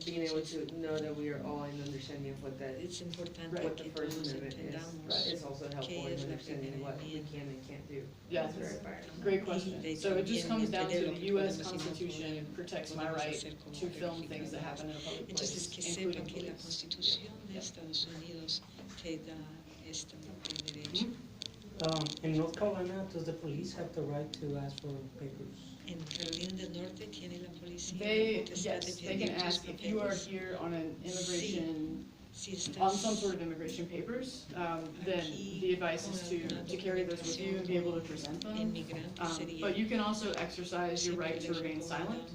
being able to know that we are all in understanding of what the First Amendment is also helpful in understanding what we can and can't do. Yeah, great question. So it just comes down to the U.S. Constitution protects my right to film things that happen in a public place, including police. In North Carolina, does the police have the right to ask for papers? En Carolina del Norte tiene la policía. Yes, they can ask if you are here on an immigration, on some sort of immigration papers, then the advice is to carry those with you and be able to present them. But you can also exercise your right to remain silent,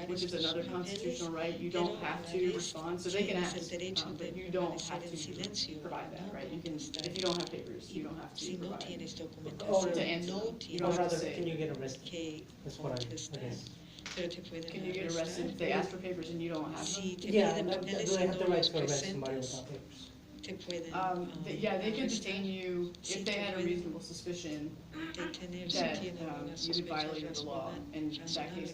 which is another constitutional right. You don't have to respond, so they can ask, but you don't have to provide that, right? You can, if you don't have papers, you don't have to provide to answer. You don't have to say. Can you get arrested? That's what I guess. Can you get arrested if they ask for papers and you don't have them? Yeah, do they have the right to arrest somebody without papers? Yeah, they could detain you if they had a reasonable suspicion that you had violated the law, and in that case,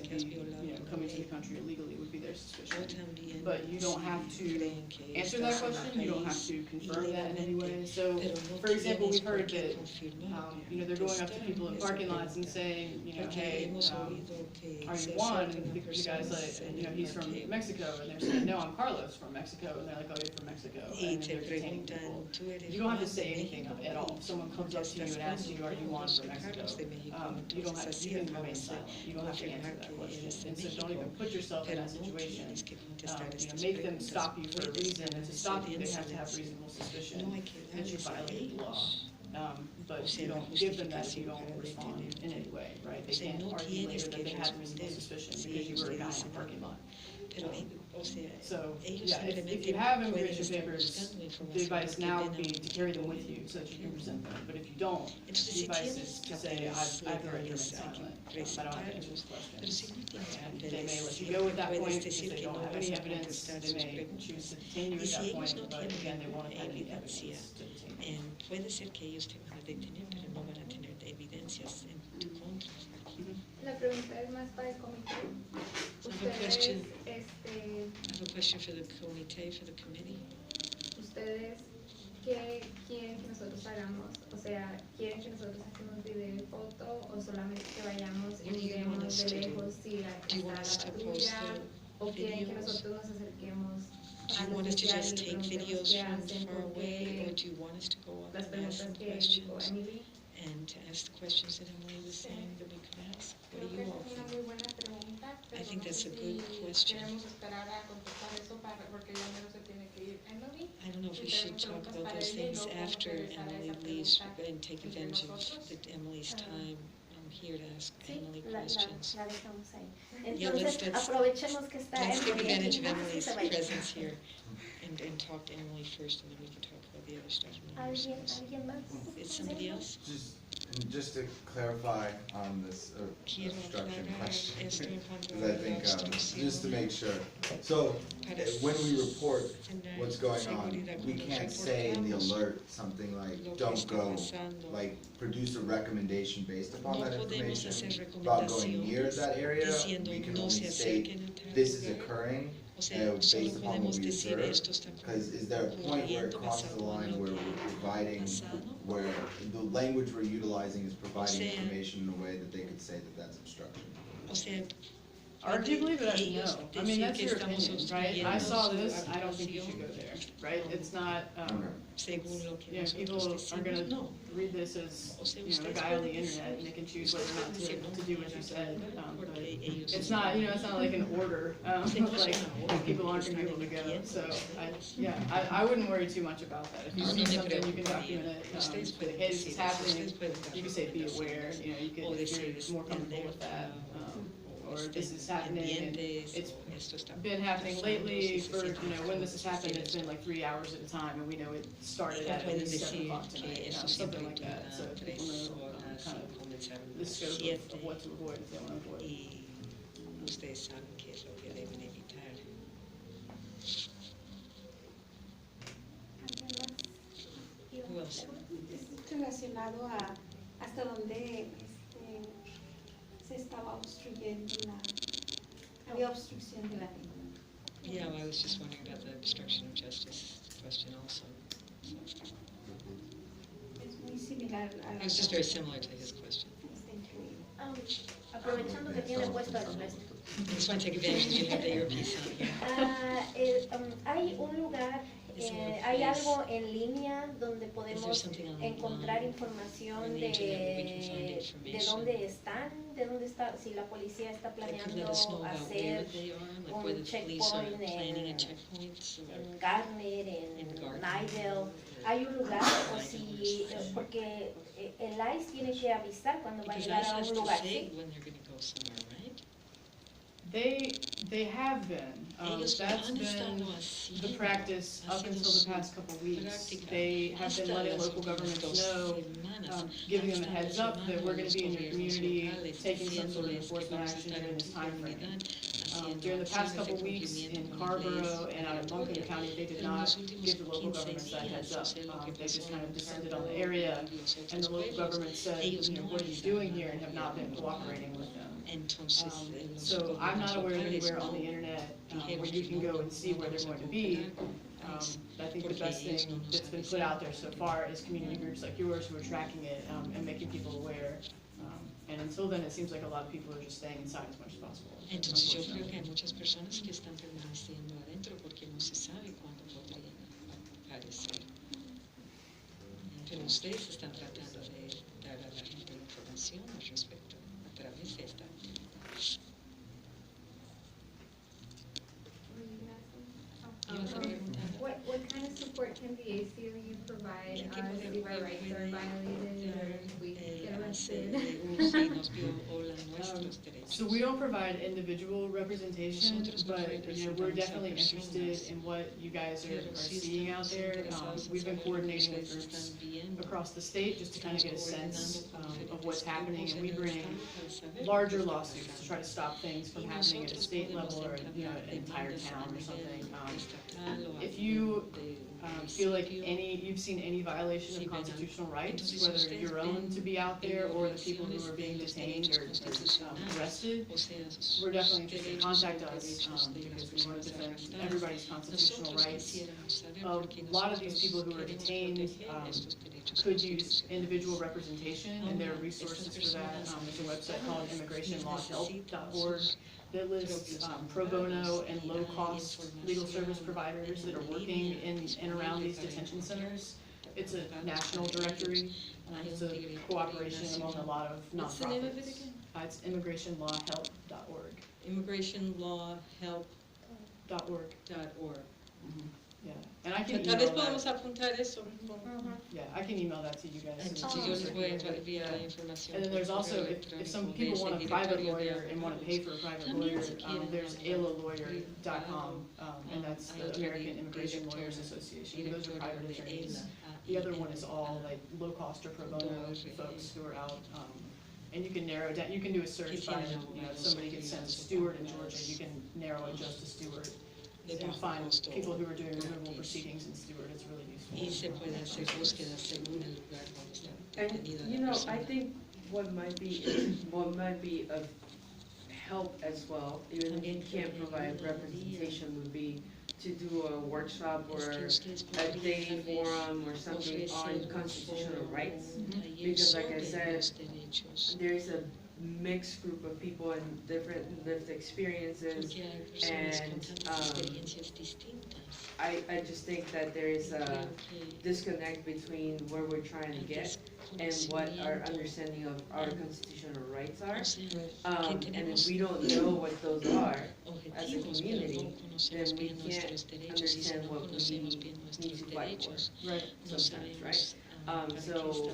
coming to the country illegally would be their suspicion. But you don't have to answer that question, you don't have to confirm that in any way. So, for example, we've heard that, they're going up to people in parking lots and saying, hey, are you Juan? And the guy's like, he's from Mexico, and they're saying, no, I'm Carlos from Mexico, and they're like, oh, you're from Mexico, and they're detaining people. You don't have to say anything at all. If someone comes up to you and asks you, are you Juan from Mexico? You don't have to, you can remain silent. You don't have to answer that question. And so don't even put yourself in that situation. Make them stop you for a reason, and to stop you, they have to have reasonable suspicion that you violated the law. but you don't give them that if you don't respond in any way, right? They can't argue later that they had reasonable suspicion because you were a guy in a parking lot. So, yeah, if you have immigration papers, the advice now would be to carry them with you so that you can present them. But if you don't, the advice is to say, I have the right to remain silent. I don't have to answer these questions. And they may let you go at that point because they don't have any evidence. They may choose to detain you at that point, but again, they won't have any evidence to detain you. Puede ser que ellos te van a detener, pero no van a tener evidencias en tu contra. La pregunta es más para el comité. I have a question. Ustedes, I have a question for the committee, for the committee. ustedes, ¿qué quieren que nosotros hagamos? O sea, ¿quieren que nosotros hagamos video y foto o solamente que vayamos y miremos de lejos si está la patrulla? ¿O quieren que nosotros nos acerquemos Do a you los want us to oficiales just y take preguntemos videos qué from hacen? far away, or Porque do you want us to go up las and ask preguntas them que dijo questions? Emily. And to ask the questions that Emily was saying that we could ask? What Creo do que you esa all es una think? muy buena pregunta, pero think no that's sé a good si question. queremos esperar a contestar eso porque ya menos se tiene que ir Emily. I don't know if we Si should tenemos talk preguntas about para those ella y things luego after regresar a Emily esa leaves pregunta and take entre advantage of nosotros. Emily's time here to ask Sí, Emily la questions. dejamos ahí. Yeah, Entonces, aprovechemos que está let's take Emily advantage aquí of más y Emily's se vaya. presence here and talk to Emily first, and then we can talk about the other stuff. ¿Alguien más? Is somebody else? Just to clarify on this Quiero obstruction aclarar question, esto en cuanto because I a think, la obstrucción. just to make sure. So, when we report what's going on, we can't say in the alert something like, don't go, like, produce a recommendation based upon that information about going near that area. We can only state, this is occurring, based upon what we observe. Because is there a point where it crosses the line where we're providing, where the language we're utilizing is providing information in a way that they could say that that's obstruction? O sea, Arguably, but no. I mean, that's your opinion, right? I saw this, I don't think you should go there, right? It's not, según lo que you know, nosotros people are decimos, gonna no. read this as, you know, a guy on the internet, and they can choose whether or not to do what you said. But it's not, you know, it's not like an order, like, people aren't gonna be able to go, so, I wouldn't worry too much about that. If you see something, you can document it, say, hey, this is happening, you can say, be aware, you know, you could, if you're more comfortable with that, or this is happening, and it's been happening lately, or, you know, when this has happened, it's been like 3 hours at a time, and we know it started at least 7 o'clock tonight, something like that, so people know kind of the scope of what to avoid if they want to avoid. Ustedes saben qué es lo que deben evitar. Who else? Es relacionado a hasta dónde se estaba obstruyendo había obstrucción de la ley. Yeah, well, I was just wondering about the obstruction of justice question also. Es muy similar a la. It was just very similar to his question. Aprovechando que tiene puesto el I just want to take advantage that you have the earpiece on here. Hay un lugar, hay algo en línea donde podemos encontrar información de dónde están, si la policía está planeando hacer un checkpoint en Garner, en Nidell. Hay un lugar, o si, porque el ICE tiene que avisar cuando va a llegar a un lugar, ¿sí? They have been. That's been the practice up until the past couple of weeks. They have been letting local governments know, giving them a heads up that we're going to be in your community, taking some sort of enforcement action during this time frame. During the past couple of weeks in Carrboro and out in Montgomery County, they did not give the local governments that heads up. They just kind of descended on the area, and the local government said, you know, what are you doing here, and have not been cooperating with them. So I'm not aware of anywhere on the internet where you can go and see where they're going to be. I think the best thing that's been put out there so far is community groups like yours who are tracking it and making people aware. And until then, it seems like a lot of people are just staying inside as much as possible. Entonces yo creo que hay muchas personas que están permaneciendo adentro porque no se sabe cuándo podrían aparecer. Pero ustedes están tratando de dar a la gente información al respecto a través de esta. What kind of support can can the ACLU provide us if our rights are violated or if we get arrested? So we don't provide individual representation, but you know, we're definitely interested in what you guys are seeing out there. We've been coordinating with groups across the state just to kind of get a sense of what's happening, and we bring larger lawsuits to try to stop things from happening at a state level or you know an entire town or something. If you feel like you've seen any violation of constitutional rights, whether your own to be out there or the people who are being detained or arrested, we're definitely interested. Contact us because we want to defend everybody's constitutional rights. A lot of these people who are detained could use individual representation, and there are resources for that. There's a website called immigrationlawhelp.org that lists pro bono and low-cost legal service providers that are working in and around these detention centers. It's a national directory. It's a cooperation among a lot of nonprofits. What's the name of it again? It's immigrationlawhelp.org. Immigrationlawhelp.org. Yeah, and I can Tal vez email podemos that. apuntar eso. Yeah, I can email that to you guys. Entonces yo les voy a enviar la información. And then there's also, if some people want a private lawyer and want to pay for a private lawyer, there's alalawyer.com, and that's the American Immigration Lawyers Association. Those are private attorneys. The other one is all like low cost or pro bono folks who are out. And you can narrow down, you can do a search by, you know, if somebody gets sent to Stewart in Georgia, you can narrow it just to Stewart. And find people who are doing removal proceedings in Stewart. It's really useful. And you know, I think what might be of help as well, even if you can't provide representation, would be to do a workshop or a day forum or something on constitutional rights. Because like I said, there's a mixed group of people and different lived experiences, and I just think that there is a disconnect between where we're trying to get and what our understanding of our constitutional rights are. And if we don't know what those are as a community, then we can't understand what we need to fight for. Right. Sometimes, right? So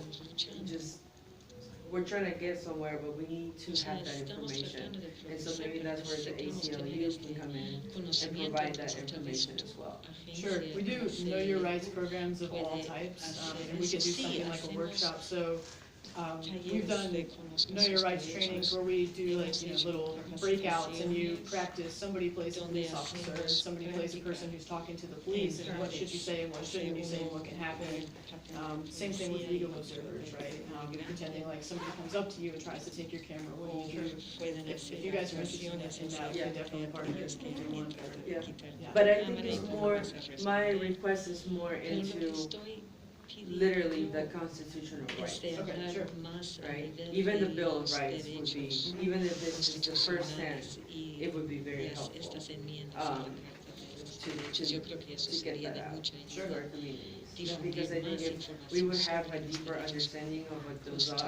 just we're trying to get somewhere, but we need to have that information. And so maybe that's where the ACLU can come in and provide that information as well. Sure, we do know your rights programs of all types, and we could do something like a workshop. So we've done know your rights trainings where we do like, you know, little breakouts and you practice. Somebody plays a police officer, somebody plays a person who's talking to the police, and what should you say and what shouldn't you say and what can happen. Same thing with legal observers, right? Pretending like somebody comes up to you and tries to take your camera away. If you guys are interested in that, we're definitely part of it. Yeah, but I think it's more, my request is more into literally the constitutional rights. Okay, sure. Right? Even the Bill of Rights would be, even if this is the first hand, it would be very helpful to get that out for our communities. Because I think if we would have a deeper understanding of what those are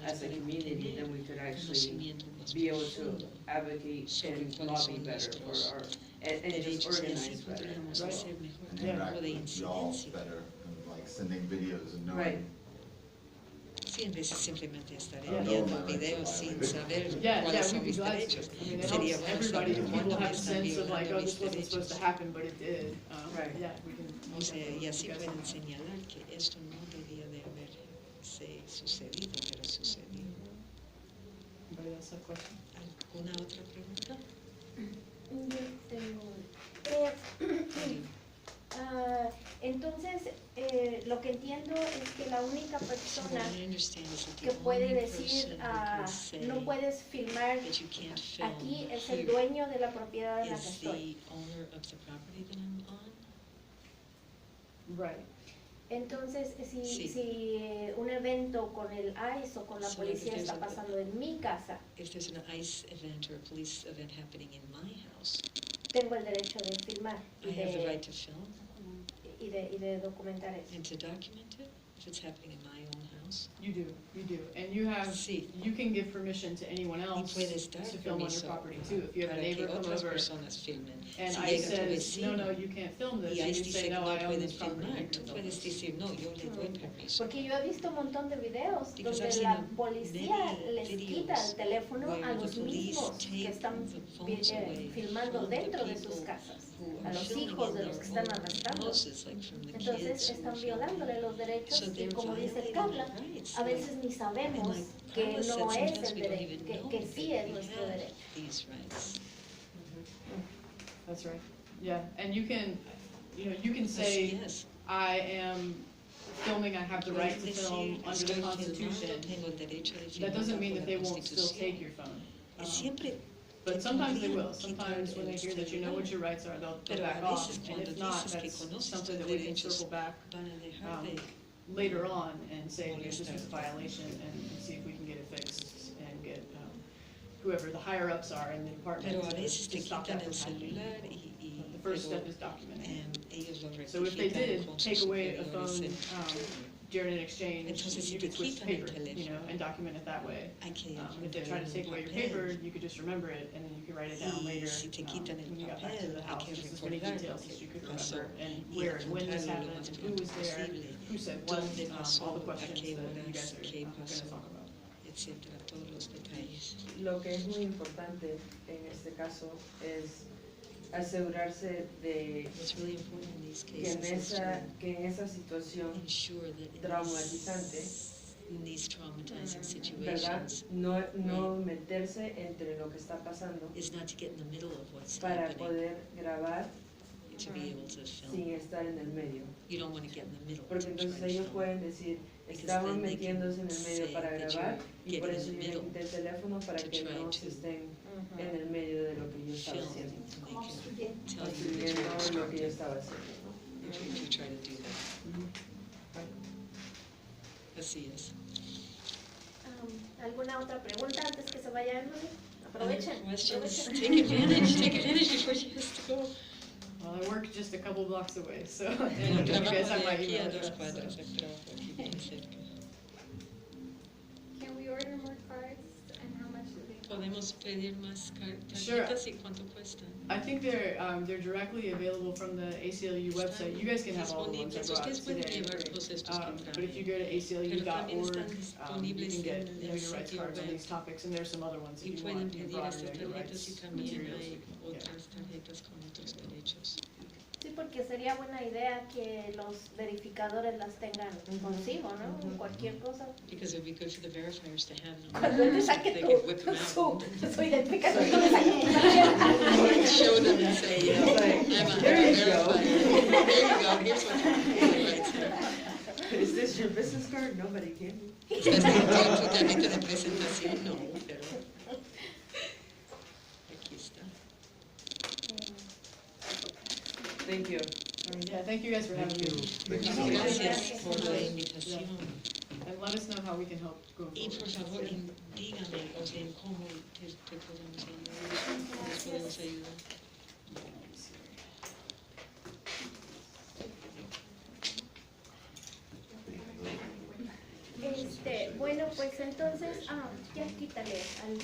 as a community, then we could actually be able to advocate and lobby better for our, and just organize better. Right. And interact with y'all better, and like sending videos and knowing. Right. Sí, en vez de simplemente estar enviando videos sin saber Yeah, cuáles son we'd be mis glad to. derechos. I mean, it Sería helps bueno everybody, saber people cuándo have me a están sense of like, violando oh, mis this wasn't supposed to derechos. happen, but it did. Right. Yeah, we can. O sea, y así pueden señalar que esto no debía de haberse sucedido, pero sucedió. Anybody else have a question? ¿Alguna otra pregunta? Entonces, lo que entiendo es que la única persona que puede decir no puedes filmar aquí es el dueño de la propiedad en la que estoy. Right. Entonces, si un evento con el ICE o con la policía está pasando en mi casa, If there's an ICE event or a police event happening in my house, tengo el derecho de filmar I have the right to film y de documentar eso. and to document it if it's happening in my own house. tenemos. You do. And you have, Sí. you can give permission to anyone else puedes dar to film on your permiso property too. If you have a para neighbor que come otras over personas filmen. and Si ICE llega tu says, no, vecino you can't film this, y you ahí can dice say, que no, no I own pueden this property. filmar, tú puedes decir, no, yo le doy permiso. Porque yo he visto un montón de videos Because donde I've la seen policía many les videos quita el teléfono where a the los police mismos que take están the phones away filmando from the dentro de people sus casas, who a are los filming hijos in de los their que están own arrestando. houses, like from the Entonces kids who están are filming. violándole los derechos So y they're como dice violating Carla, the rights, a veces ni And sabemos like que Carla said, no es sometimes el we don't derecho, even que know sí that es we nuestro have derecho. these rights. That's right. Yeah, and you can say, Yes. I am filming, I have the right to Puedes film decir, under the estoy Constitution. filmando, tengo el derecho de That filmar doesn't mean bajo that they la won't still Constitución. take your phone. Siempre But sometimes they will. podrían Sometimes when they hear that you know what your rights are, they'll Pero back a off. veces And cuando if not, dices que that's conoces something tus that we can derechos, circle back van a dejar de later on and say, okay, this was a molestarte. violation, and see if we can get it fixed and get whoever the higher ups are in the department Pero a to veces te stop quitan that el from happening. celular y The first pero, step is documenting. ellos lo So if they rectifican did con take sus away a superiores phone during an exchange, Entonces, si you te could switch to quitan el paper, teléfono, and document it that way. hay que If they try to take away your paper, you could just remember it, and then you could write it down Y later si te quitan el when you got back to papel, the hay house, que just as many recordar details lo as you que could pasó remember, and y where and when this apuntarlo lo happened, más and who pronto was there, posible, who said what, dónde pasó, all the a questions qué that you horas, guys are qué going pasó, to talk about. etcétera, todos los detalles. Lo que es muy importante en este caso es asegurarse de What's really important in these que cases is que en esa situación to ensure that in traumatizante, these traumatizing ¿verdad? situations No meterse entre lo que está pasando is not to get in the middle of what's para happening, poder grabar to be able to film. sin estar en el medio. You don't want to get in the middle. Porque to entonces try to ellos film. pueden decir, Because estaban then they can metiéndose en el medio say para that grabar you're y por getting eso in the yo le middle quité el teléfono para to que try no to se estén en el medio de lo que yo estaba film. haciendo, And they Como can obstruyendo. tell you that construyendo you're lo que yo obstructing estaba haciendo, ¿no? if you try to do that. Así es. ¿Alguna otra pregunta antes que se vaya Emily? Aprovechen. Questions? aprovechen. Take advantage before she has to go. Well, I work just a couple blocks away, so, No, and you trabajo guys have de my aquí email a 2 address. cuadras, So. trabajo aquí bien cerca. Can we order more cards and how much do they cost? Podemos pedir más Sure. tarjetas y cuánto cuestan. I think they're directly available from the ACLU website. You guys can have all the ones I brought Ustedes pueden today. llevar todos estos que But if you go to Pero también aclu.org, están you can disponibles get en your el rights sitio cards on web. these topics, and there's some other ones Y if you pueden want, pedir broader estas your tarjetas rights y también materials. hay Yeah. otras tarjetas con otros derechos. Sí, porque sería buena idea que los verificadores las tengan consigo, ¿no? Cualquier cosa. Because it would be good for the verifiers to have them. Cuando te saque They tu, could whip them out. su identificación, cuando te saque tu tarjeta. Show them and say, you know, I'm a There you go. verifier. There you go, here's what your rights are. Is this your business card? Nobody gave me. ¿Estás con tu tarjeta de presentación? No, pero aquí está. Thank you. Yeah, thank you guys for having me. Muchas gracias por la invitación. And let us know how we can help going Y forward. por favor, dígame, o sea, cómo te podemos ayudar, cómo les podemos ayudar. Bueno, pues entonces, ya quítale al...